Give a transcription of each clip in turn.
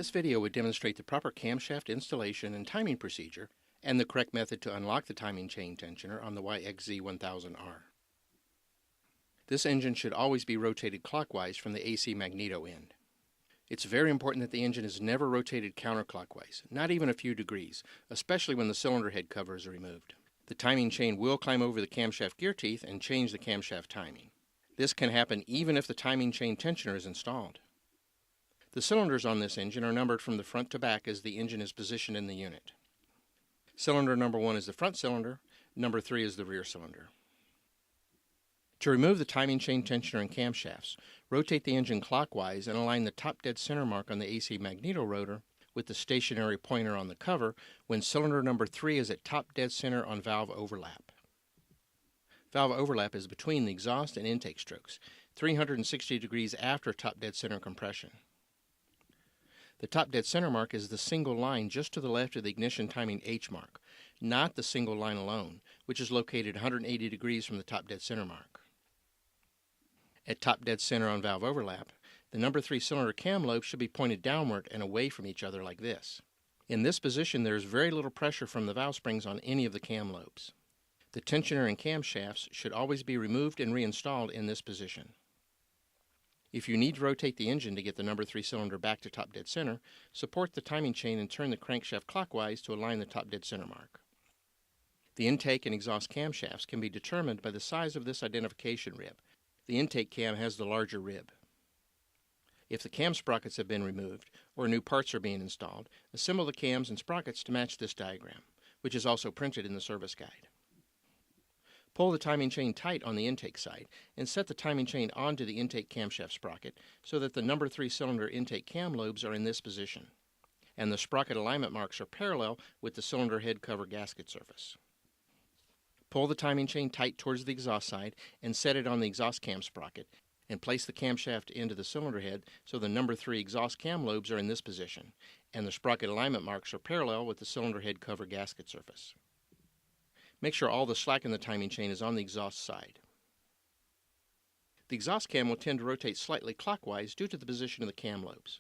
This video would demonstrate the proper camshaft installation and timing procedure and the correct method to unlock the timing chain tensioner on the YXZ1000R. This engine should always be rotated clockwise from the AC magneto end. It's very important that the engine is never rotated counterclockwise, not even a few degrees, especially when the cylinder head cover is removed. The timing chain will climb over the camshaft gear teeth and change the camshaft timing. This can happen even if the timing chain tensioner is installed. The cylinders on this engine are numbered from the front to back as the engine is positioned in the unit. Cylinder number 1 is the front cylinder, number 3 is the rear cylinder. To remove the timing chain tensioner and camshafts, rotate the engine clockwise and align the top dead center mark on the AC magneto rotor with the stationary pointer on the cover when cylinder number 3 is at top dead center on valve overlap. Valve overlap is between the exhaust and intake strokes, 360 degrees after top dead center compression. The top dead center mark is the single line just to the left of the ignition timing H mark, not the single line alone, which is located 180 degrees from the top dead center mark. At top dead center on valve overlap, the number 3 cylinder cam lobes should be pointed downward and away from each other like this. In this position, there is very little pressure from the valve springs on any of the cam lobes. The tensioner and camshafts should always be removed and reinstalled in this position. If you need to rotate the engine to get the number 3 cylinder back to top dead center, support the timing chain and turn the crankshaft clockwise to align the top dead center mark. The intake and exhaust camshafts can be determined by the size of this identification rib. The intake cam has the larger rib. If the cam sprockets have been removed or new parts are being installed, assemble the cams and sprockets to match this diagram, which is also printed in the service guide. Pull the timing chain tight on the intake side and set the timing chain onto the intake camshaft sprocket so that the number 3 cylinder intake cam lobes are in this position, and the sprocket alignment marks are parallel with the cylinder head cover gasket surface. Pull the timing chain tight towards the exhaust side and set it on the exhaust cam sprocket, and place the camshaft into the cylinder head so the number 3 exhaust cam lobes are in this position, and the sprocket alignment marks are parallel with the cylinder head cover gasket surface. Make sure all the slack in the timing chain is on the exhaust side. The exhaust cam will tend to rotate slightly clockwise due to the position of the cam lobes.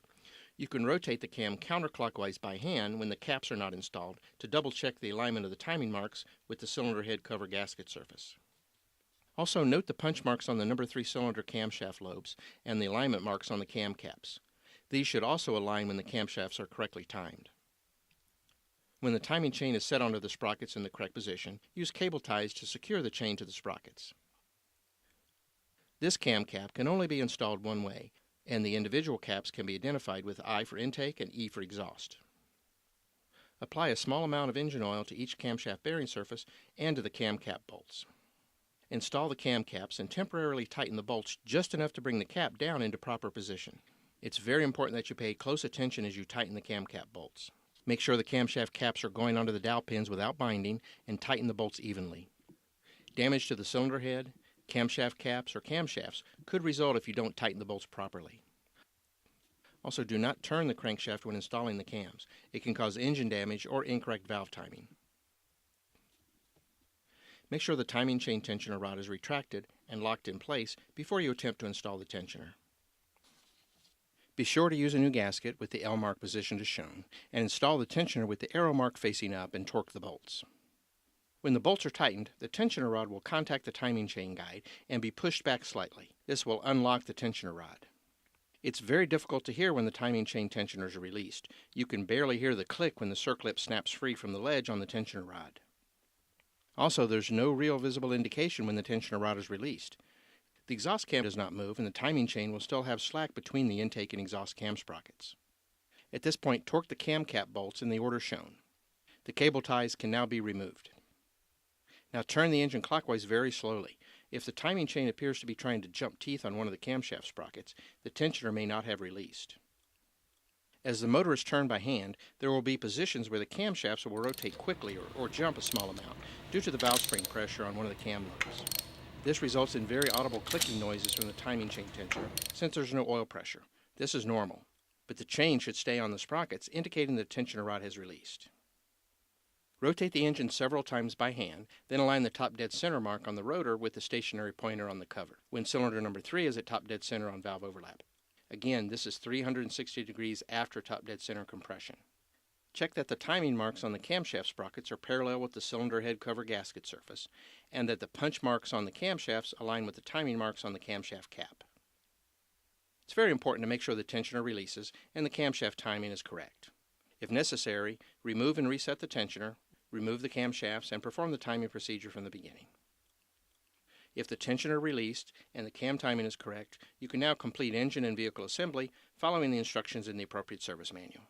You can rotate the cam counterclockwise by hand when the caps are not installed to double check the alignment of the timing marks with the cylinder head cover gasket surface. Also note the punch marks on the number 3 cylinder camshaft lobes and the alignment marks on the cam caps. These should also align when the camshafts are correctly timed. When the timing chain is set onto the sprockets in the correct position, use cable ties to secure the chain to the sprockets. This cam cap can only be installed one way, and the individual caps can be identified with I for intake and E for exhaust. Apply a small amount of engine oil to each camshaft bearing surface and to the cam cap bolts. Install the cam caps and temporarily tighten the bolts just enough to bring the cap down into proper position. It's very important that you pay close attention as you tighten the cam cap bolts. Make sure the camshaft caps are going onto the dowel pins without binding and tighten the bolts evenly. Damage to the cylinder head, camshaft caps, or camshafts could result if you don't tighten the bolts properly. Also, do not turn the crankshaft when installing the cams. It can cause engine damage or incorrect valve timing. Make sure the timing chain tensioner rod is retracted and locked in place before you attempt to install the tensioner. Be sure to use a new gasket with the L mark positioned as shown, and install the tensioner with the arrow mark facing up and torque the bolts. When the bolts are tightened, the tensioner rod will contact the timing chain guide and be pushed back slightly. This will unlock the tensioner rod. It's very difficult to hear when the timing chain tensioners are released. You can barely hear the click when the circlip snaps free from the ledge on the tensioner rod. Also, there's no real visible indication when the tensioner rod is released. The exhaust cam does not move, and the timing chain will still have slack between the intake and exhaust cam sprockets. At this point, torque the cam cap bolts in the order shown. The cable ties can now be removed. Now turn the engine clockwise very slowly. If the timing chain appears to be trying to jump teeth on one of the camshaft sprockets, the tensioner may not have released. As the motor is turned by hand, there will be positions where the camshafts will rotate quickly or jump a small amount due to the valve spring pressure on one of the cam lobes. This results in very audible clicking noises from the timing chain tensioner since there's no oil pressure. This is normal, but the chain should stay on the sprockets, indicating the tensioner rod has released. Rotate the engine several times by hand, then align the top dead center mark on the rotor with the stationary pointer on the cover when cylinder number 3 is at top dead center on valve overlap. Again, this is 360 degrees after top dead center compression. Check that the timing marks on the camshaft sprockets are parallel with the cylinder head cover gasket surface, and that the punch marks on the camshafts align with the timing marks on the camshaft cap. It's very important to make sure the tensioner releases and the camshaft timing is correct. If necessary, remove and reset the tensioner, remove the camshafts, and perform the timing procedure from the beginning. If the tensioner released and the cam timing is correct, you can now complete engine and vehicle assembly following the instructions in the appropriate service manual.